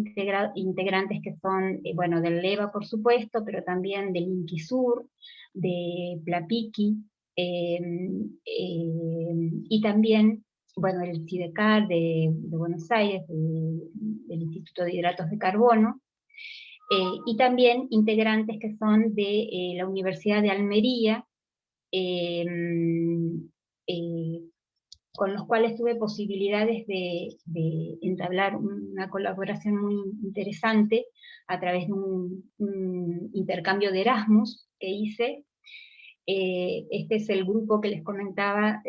B: integrantes que son, bueno, del LEVA, por supuesto, pero también del INCISUR, de Plapiqui, y también, bueno, el CIDECAR de Buenos Aires, del Instituto de Hidratos de Carbono, y también integrantes que son de la Universidad de Almería, con los cuales tuve posibilidades de entablar una colaboración muy interesante a través de un intercambio de Erasmus que hice. Este es el grupo que les comentaba,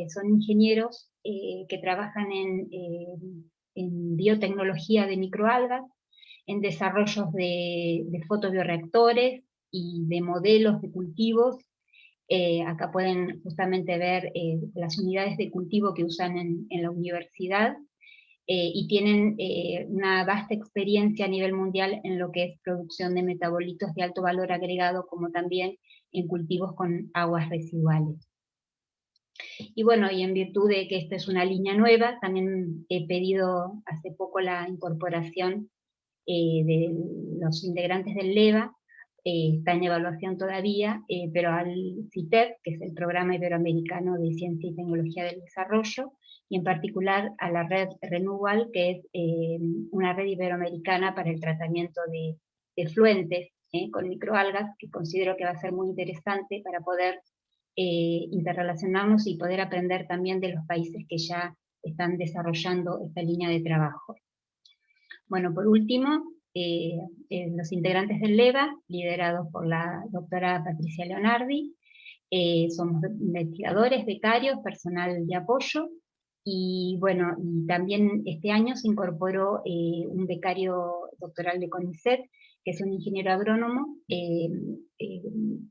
B: son ingenieros que trabajan en biotecnología de microalgas, en desarrollos de fotobioreactores y de modelos de cultivos. Acá pueden justamente ver las unidades de cultivo que usan en la universidad, y tienen una vasta experiencia a nivel mundial en lo que es producción de metabolitos de alto valor agregado, como también en cultivos con aguas residuales. Y bueno, y en virtud de que esta es una línea nueva, también he pedido hace poco la incorporación de los integrantes del LEVA. Está en evaluación todavía, pero al CITED, que es el Programa Iberoamericano de Ciencia y Tecnología del Desarrollo, y en particular a la red Renewal, que es una red iberoamericana para el tratamiento de efluentes con microalgas, que considero que va a ser muy interesante para poder interrelacionarnos y poder aprender también de los países que ya están desarrollando esta línea de trabajo. Bueno, por último, los integrantes del LEVA, liderados por la doctora Patricia Leonardi, somos investigadores, becarios, personal de apoyo, y bueno, y también este año se incorporó un becario doctoral de CONICET, que es un ingeniero agrónomo,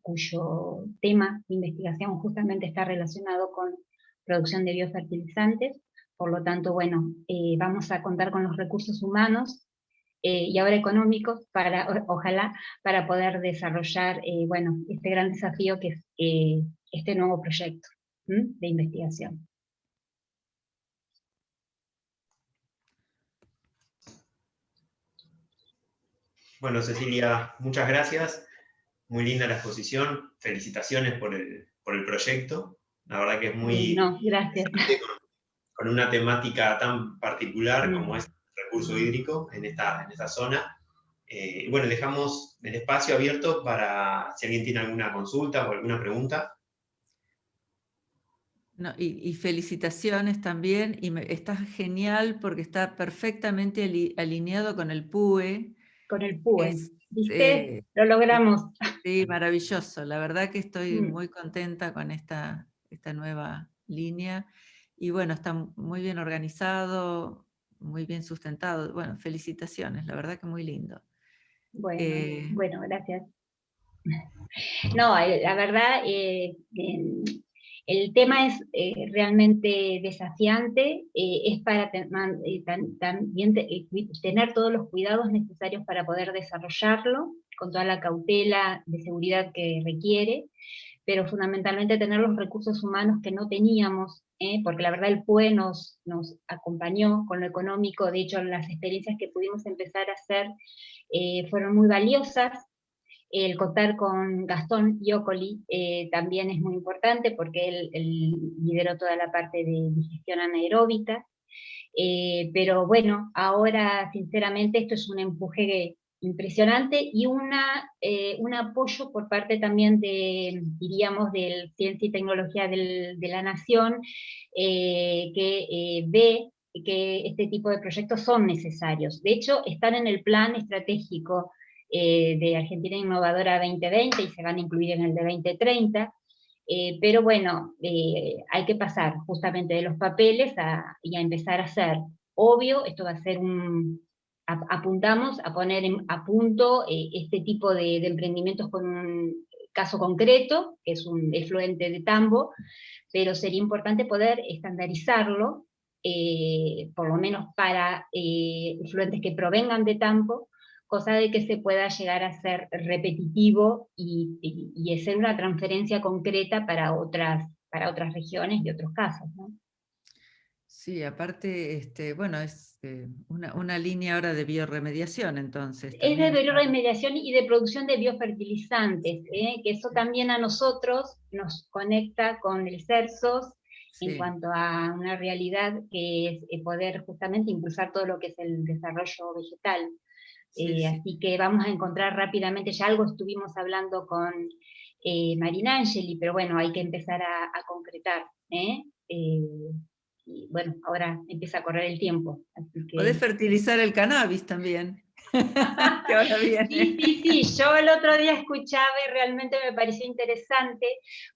B: cuyo tema de investigación justamente está relacionado con producción de biofertilizantes. Por lo tanto, bueno, vamos a contar con los recursos humanos y ahora económicos, ojalá, para poder desarrollar bueno, este gran desafío que es este nuevo proyecto de investigación.
A: Bueno, Cecilia, muchas gracias. Muy linda la exposición. Felicitaciones por el proyecto. La verdad que es muy
B: No, gracias.
A: interesante con una temática tan particular como es el recurso hídrico en esta zona. Bueno, dejamos el espacio abierto para si alguien tiene alguna consulta o alguna pregunta.
C: No, y felicitaciones también, y está genial porque está perfectamente alineado con el PUE.
B: Con el PUE, ¿viste? Lo logramos.
C: Sí, maravilloso. La verdad que estoy muy contenta con esta nueva línea. Y bueno, está muy bien organizado, muy bien sustentado. Bueno, felicitaciones, la verdad que muy lindo.
B: Bueno, gracias. No, la verdad, el tema es realmente desafiante, es para también tener todos los cuidados necesarios para poder desarrollarlo, con toda la cautela de seguridad que requiere, pero fundamentalmente tener los recursos humanos que no teníamos, porque la verdad el PUE nos acompañó con lo económico. De hecho las experiencias que pudimos empezar a hacer fueron muy valiosas. El contar con Gastón Iocoli también es muy importante porque él lideró toda la parte de digestión anaeróbica, pero bueno, ahora sinceramente esto es un empuje impresionante y un apoyo por parte también de, diríamos, del Ciencia y Tecnología de la Nación, que ve que este tipo de proyectos son necesarios. De hecho, están en el plan estratégico de Argentina Innovadora 2020 y se van a incluir en el de 2030, pero bueno, hay que pasar justamente de los papeles y a empezar a hacer. Obvio, esto va a ser apuntamos a poner a punto este tipo de emprendimientos con un caso concreto, que es un efluente de tambo, pero sería importante poder estandarizarlo, por lo menos para efluentes que provengan de tambo, cosa de que se pueda llegar a ser repetitivo y hacer una transferencia concreta para otras regiones y otros casos, ¿no?
C: Sí, aparte, bueno, es una línea ahora de biorremediación, entonces.
B: Es de
C: También
B: bioremediación y de producción de biofertilizantes, que eso también a nosotros nos conecta con el CERSOS en cuanto a una realidad que es poder justamente impulsar todo lo que es el desarrollo vegetal. Así que vamos a encontrar rápidamente, ya algo estuvimos hablando con Marina Angeli, pero bueno, hay que empezar a concretar. Y bueno, ahora empieza a correr el tiempo. Así que...
C: Podés fertilizar el cannabis también, que ahora viene.
B: Sí, yo el otro día escuchaba y realmente me pareció interesante,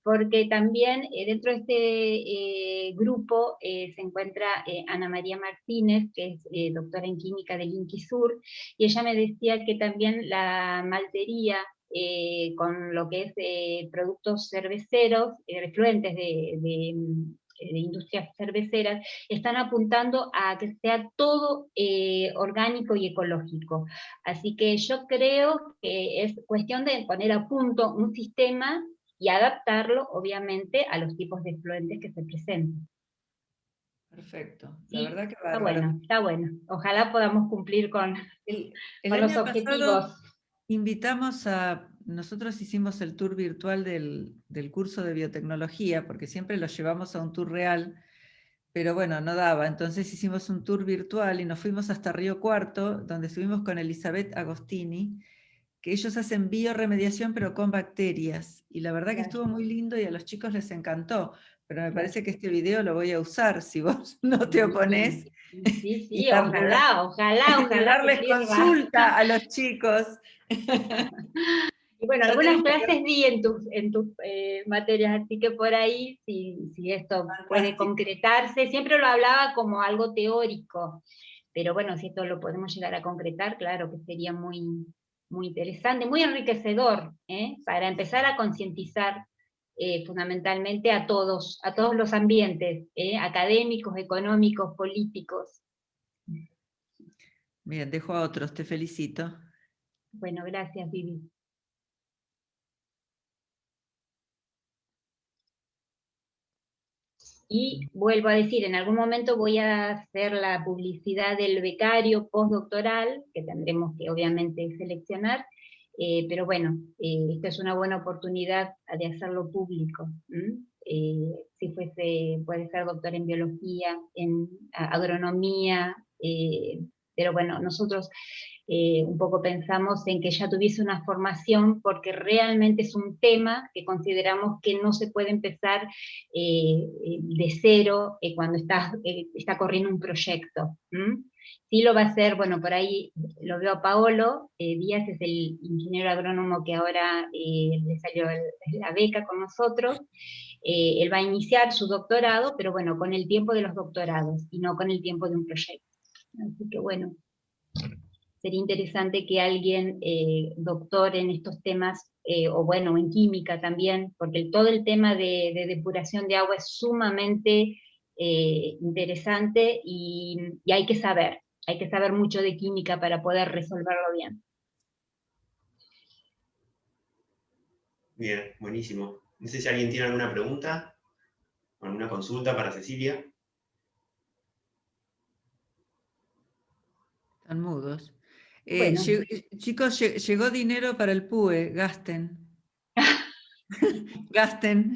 B: porque también dentro de este grupo se encuentra Ana María Martínez, que es doctora en química del INQUISUR, y ella me decía que también la maltería, con lo que es productos cerveceros, refluentes de industrias cerveceras, están apuntando a que sea todo orgánico y ecológico. Así que yo creo que es cuestión de poner a punto un sistema y adaptarlo, obviamente, a los tipos de efluentes que se presenten.
C: Perfecto,
B: Sí,
C: la verdad que
B: está
C: bárbaro.
B: bueno, está bueno. Ojalá podamos cumplir con los objetivos.
C: Invitamos nosotros hicimos el tour virtual del curso de biotecnología, porque siempre lo llevamos a un tour real, pero bueno, no daba. Entonces hicimos un tour virtual y nos fuimos hasta Río Cuarto, donde estuvimos con Elizabeth Agostini, que ellos hacen bioremediación pero con bacterias. Y la verdad que estuvo muy lindo y a los chicos les encantó. Pero me parece que este video lo voy a usar, si vos no te oponés.
B: Sí, ojalá
C: darles consulta a los chicos.
B: Y bueno, algunas clases di en tus materias, así que por ahí, si esto puede concretarse, siempre lo hablaba como algo teórico, pero bueno, si esto lo podemos llegar a concretar, claro que sería muy, muy interesante, muy enriquecedor, para empezar a concientizar fundamentalmente a todos los ambientes, académicos, económicos, políticos.
C: Bien, dejo a otros, te felicito.
B: Bueno, gracias, Vivi. Y vuelvo a decir, en algún momento voy a hacer la publicidad del becario postdoctoral, que tendremos que obviamente seleccionar, pero bueno, esta es una buena oportunidad de hacerlo público. Si puede ser doctor en biología, en agronomía, pero bueno, nosotros un poco pensamos en que ya tuviese una formación, porque realmente es un tema que consideramos que no se puede empezar de cero cuando está corriendo un proyecto. Sí lo va a hacer, bueno, por ahí lo veo a Paolo Díaz, es el ingeniero agrónomo que ahora le salió la beca con nosotros. Él va a iniciar su doctorado, pero bueno, con el tiempo de los doctorados y no con el tiempo de un proyecto. Así que bueno, sería interesante que alguien doctor en estos temas, o bueno, en química también, porque todo el tema de depuración de agua es sumamente interesante y hay que saber mucho de química para poder resolverlo bien.
A: Bien, buenísimo. No sé si alguien tiene alguna pregunta, alguna consulta para Cecilia.
C: Están mudos.
B: Bueno.
C: Chicos, llegó dinero para el PUE, gasten. Gasten,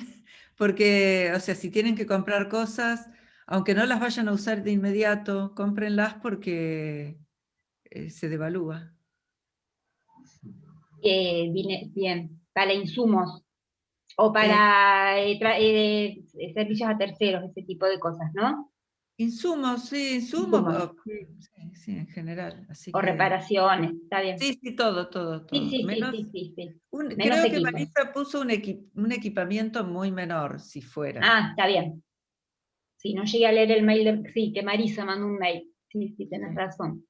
C: porque, o sea, si tienen que comprar cosas, aunque no las vayan a usar de inmediato, cómprenlas porque se devalúa.
B: Bien, para insumos o para servicios a terceros, ese tipo de cosas, ¿no?
C: Insumos, sí, insumos. Sí, en general. Así
B: O
C: que,
B: reparaciones, está bien.
C: sí, todo.
B: Sí.
C: Menos,
B: Menos
C: creo que
B: equipo.
C: Marisa puso un equipamiento muy menor, si fuera.
B: Ah, está bien. Sí, no llegué a leer el mail sí, que Marisa mandó un mail. Sí, tenés razón.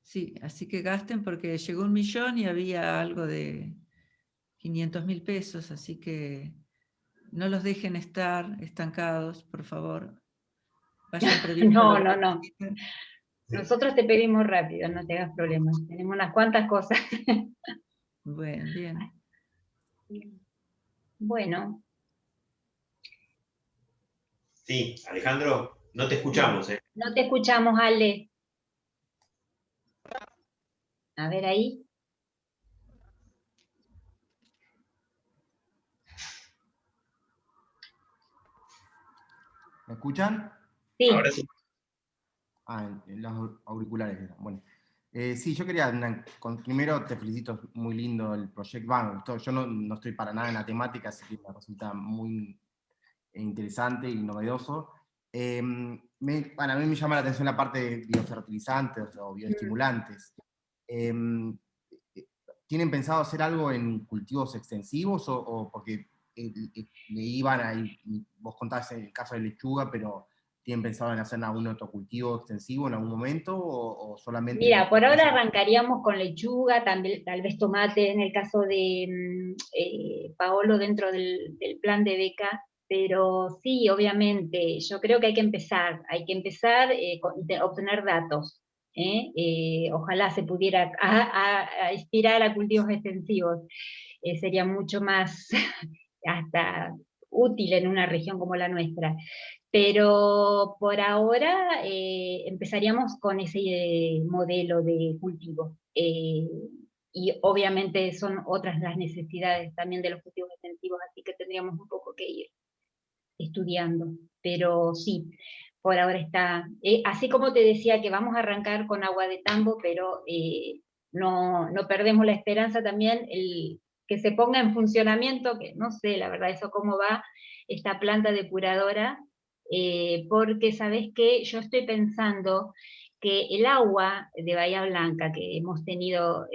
C: Sí, así que gasten porque llegó 1 millón y había algo de 500.000 pesos, así que no los dejen estar estancados, por favor. Vayan previendo lo que
B: No.
C: necesiten.
B: Nosotros te pedimos rápido, no te hagas problemas. Tenemos unas cuantas cosas.
C: Bueno, bien.
B: Bueno.
A: Sí, Alejandro, no te escuchamos.
B: No te escuchamos, Ale. A ver ahí.
D: ¿Me escuchan?
B: Sí.
A: Ahora sí.
D: En los auriculares. Bueno. Sí, yo quería, primero te felicito, muy lindo el proyecto. Bueno, yo no estoy para nada en la temática, así que me resulta muy interesante y novedoso. A mí me llama la atención la parte de biofertilizantes o bioestimulantes. ¿Tienen pensado hacer algo en cultivos extensivos o porque le iban ahí, vos contabas el caso de lechuga, pero ¿tienen pensado en hacer algún otro cultivo extensivo en algún momento o solamente?
B: Mira, por ahora arrancaríamos con lechuga, también, tal vez tomate en el caso de Paolo dentro del plan de beca, pero sí, obviamente, yo creo que hay que empezar obtener datos. Ojalá se pudiera inspirar a cultivos extensivos, sería mucho más hasta útil en una región como la nuestra. Pero por ahora empezaríamos con ese modelo de cultivo. Y obviamente son otras las necesidades también de los cultivos extensivos, así que tendríamos un poco que ir estudiando. Pero sí, por ahora está, así como te decía que vamos a arrancar con agua de tambo, pero no perdemos la esperanza también que se ponga en funcionamiento, que no sé la verdad eso cómo va, esta planta depuradora, porque sabes que yo estoy pensando que el agua de Bahía Blanca que hemos tenido,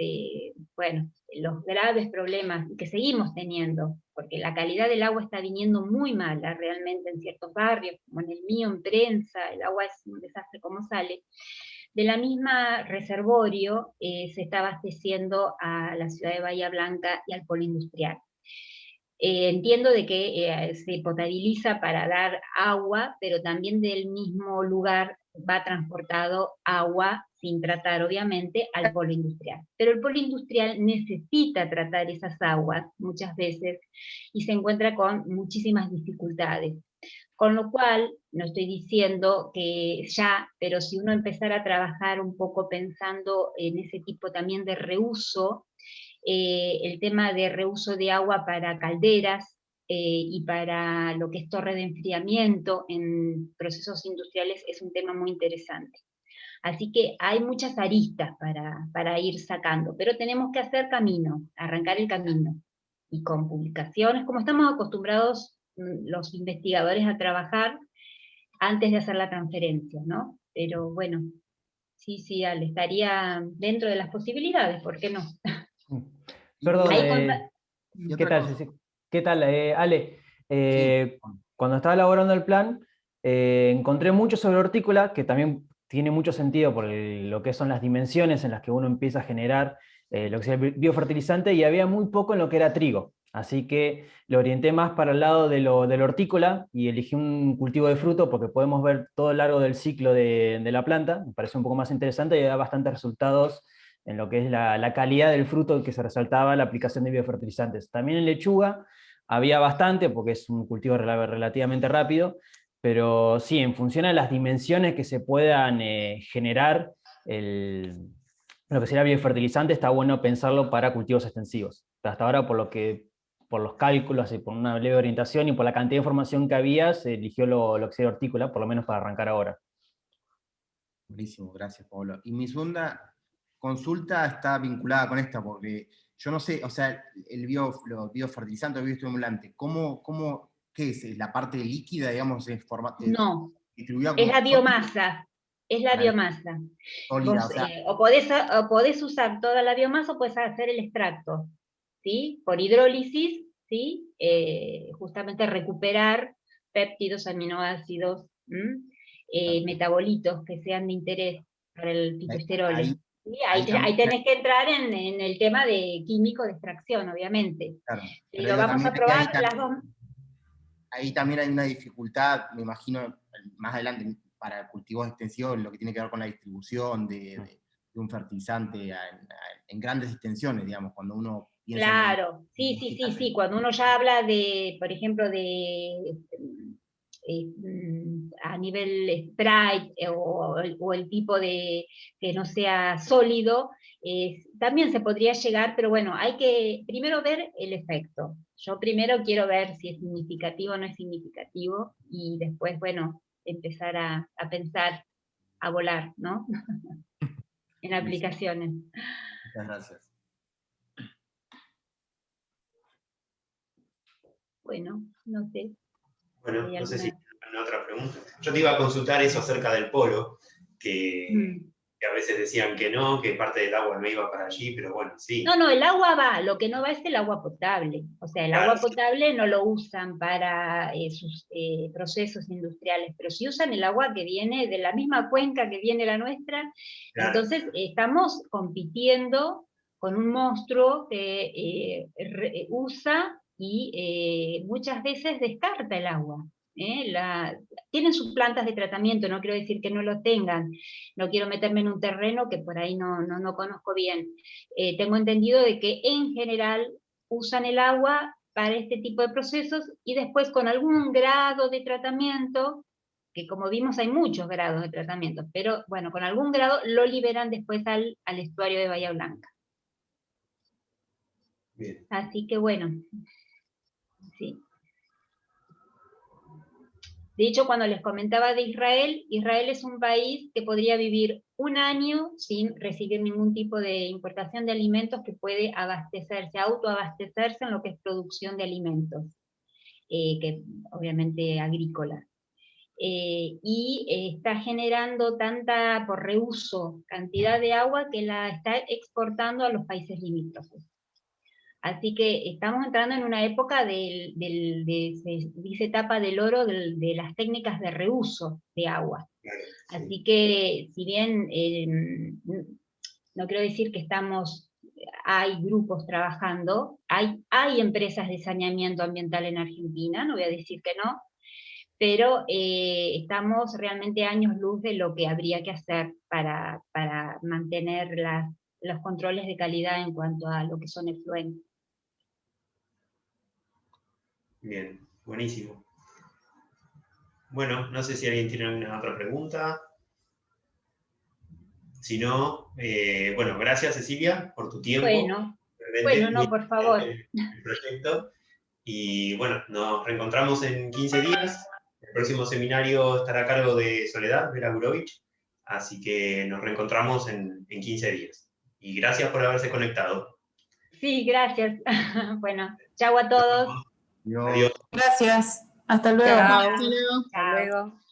B: bueno, los graves problemas que seguimos teniendo, porque la calidad del agua está viniendo muy mala realmente en ciertos barrios, como en el mío, en Prensa, el agua es un desastre como sale. De la misma reservorio se está abasteciendo a la ciudad de Bahía Blanca y al polo industrial. Entiendo de que se potabiliza para dar agua, pero también del mismo lugar va transportado agua, sin tratar obviamente, al polo industrial. Pero el polo industrial necesita tratar esas aguas muchas veces y se encuentra con muchísimas dificultades. Con lo cual, no estoy diciendo que ya, pero si uno empezara a trabajar un poco pensando en ese tipo también de reuso, el tema de reuso de agua para calderas y para lo que es torre de enfriamiento en procesos industriales es un tema muy interesante. Así que hay muchas aristas para ir sacando, pero tenemos que hacer camino, arrancar el camino. Y con publicaciones, como estamos acostumbrados los investigadores a trabajar antes de hacer la transferencia, ¿no? Pero bueno, sí, Ale, estaría dentro de las posibilidades, ¿por qué no?
E: Perdón,
D: Y
E: ¿qué
D: otra
E: tal,
D: cosa.
E: Ceci? ¿Qué tal, Ale?
D: Sí.
E: Cuando estaba elaborando el plan, encontré mucho sobre hortícola, que también tiene mucho sentido por lo que son las dimensiones en las que uno empieza a generar lo que sea el biofertilizante, y había muy poco en lo que era trigo. Así que lo orienté más para el lado de la hortícola y elegí un cultivo de fruto porque podemos ver todo a lo largo del ciclo de la planta. Me parece un poco más interesante y da bastantes resultados en lo que es la calidad del fruto que se resaltaba la aplicación de biofertilizantes. También en lechuga había bastante, porque es un cultivo relativamente rápido, pero sí, en función a las dimensiones que se puedan generar, lo que sería biofertilizante, está bueno pensarlo para cultivos extensivos. Hasta ahora, por los cálculos y por una leve orientación y por la cantidad de información que había, se eligió lo que sería hortícola, por lo menos para arrancar ahora.
D: Buenísimo, gracias, Pablo. Y mi segunda consulta está vinculada con esta, porque yo no sé, o sea, los biofertilizantes, el bioestimulante, ¿qué es? ¿La parte líquida, digamos, en formato
B: No,
D: distribuida
B: es
D: como
B: la biomasa, es la
D: para la
B: biomasa.
D: sólida?
B: Vos,
D: O sea,
B: o podés usar toda la biomasa o podés hacer el extracto, ¿sí? Por hidrólisis, ¿sí? Justamente recuperar péptidos, aminoácidos, metabolitos que sean de interés para el fitosterol.
D: ahí,
B: ¿Sí?
D: ahí
B: Ahí
D: también,
B: tenés que entrar en el tema de químico de extracción, obviamente.
D: claro, pero
B: Pero
D: digo,
B: vamos
D: también
B: a probar las dos.
D: ahí también hay una dificultad, me imagino, más adelante, para cultivos extensivos, lo que tiene que ver con la distribución de un fertilizante en grandes extensiones, digamos, cuando uno piensa en
B: Claro, sí. Cuando uno ya habla de, por ejemplo, de a nivel Sprite o el tipo de que no sea sólido, también se podría llegar, pero bueno, hay que primero ver el efecto. Yo primero quiero ver si es significativo o no es significativo y después, bueno, empezar a pensar, a volar, ¿no? En aplicaciones.
D: Muchas gracias.
B: Bueno, no sé.
A: Bueno,
B: ¿Hay
A: no sé si
B: alguna?
A: hay otra pregunta. Yo te iba a consultar eso acerca del polo, que a veces decían que no, que parte del agua no iba para allí, pero bueno, sí.
B: No, el agua va, lo que no va es el agua potable. O sea, el
A: Claro,
B: agua potable no lo usan para sus procesos industriales, pero sí usan el agua que viene de la misma cuenca que viene la nuestra.
A: claro.
B: Entonces, estamos compitiendo con un monstruo que usa y muchas veces descarta el agua. Tienen sus plantas de tratamiento, no quiero decir que no lo tengan, no quiero meterme en un terreno que por ahí no conozco bien. Tengo entendido de que en general usan el agua para este tipo de procesos y después con algún grado de tratamiento, que como vimos hay muchos grados de tratamiento, pero bueno, con algún grado lo liberan después al estuario de Bahía Blanca.
A: Bien.
B: Así que bueno, sí. De hecho, cuando les comentaba de Israel, Israel es un país que podría vivir un año sin recibir ningún tipo de importación de alimentos, que puede abastecerse, autoabastecerse en lo que es producción de alimentos, que obviamente agrícola. Y está generando tanta, por reuso, cantidad de agua que la está exportando a los países limítrofes. Así que estamos entrando en una época se dice etapa del oro de las técnicas de reuso de agua.
A: Claro, sí.
B: Así que, si bien no quiero decir que estamos hay grupos trabajando, hay empresas de saneamiento ambiental en Argentina, no voy a decir que no, pero estamos realmente años luz de lo que habría que hacer para mantener los controles de calidad en cuanto a lo que son efluentes.
A: Bien, buenísimo. Bueno, no sé si alguien tiene alguna otra pregunta. Si no, bueno, gracias Cecilia por tu tiempo.
B: Bueno, no, por favor.
A: El proyecto. Y bueno, nos reencontramos en 15 días. El próximo seminario estará a cargo de Soledad Vera Gurovich, así que nos reencontramos en 15 días. Y gracias por haberse conectado.
B: Sí, gracias. Bueno, chau a todos.
A: Adiós.
F: Gracias. Hasta luego.
C: Chao.
F: Hasta luego.
B: Chao.
C: Hasta luego.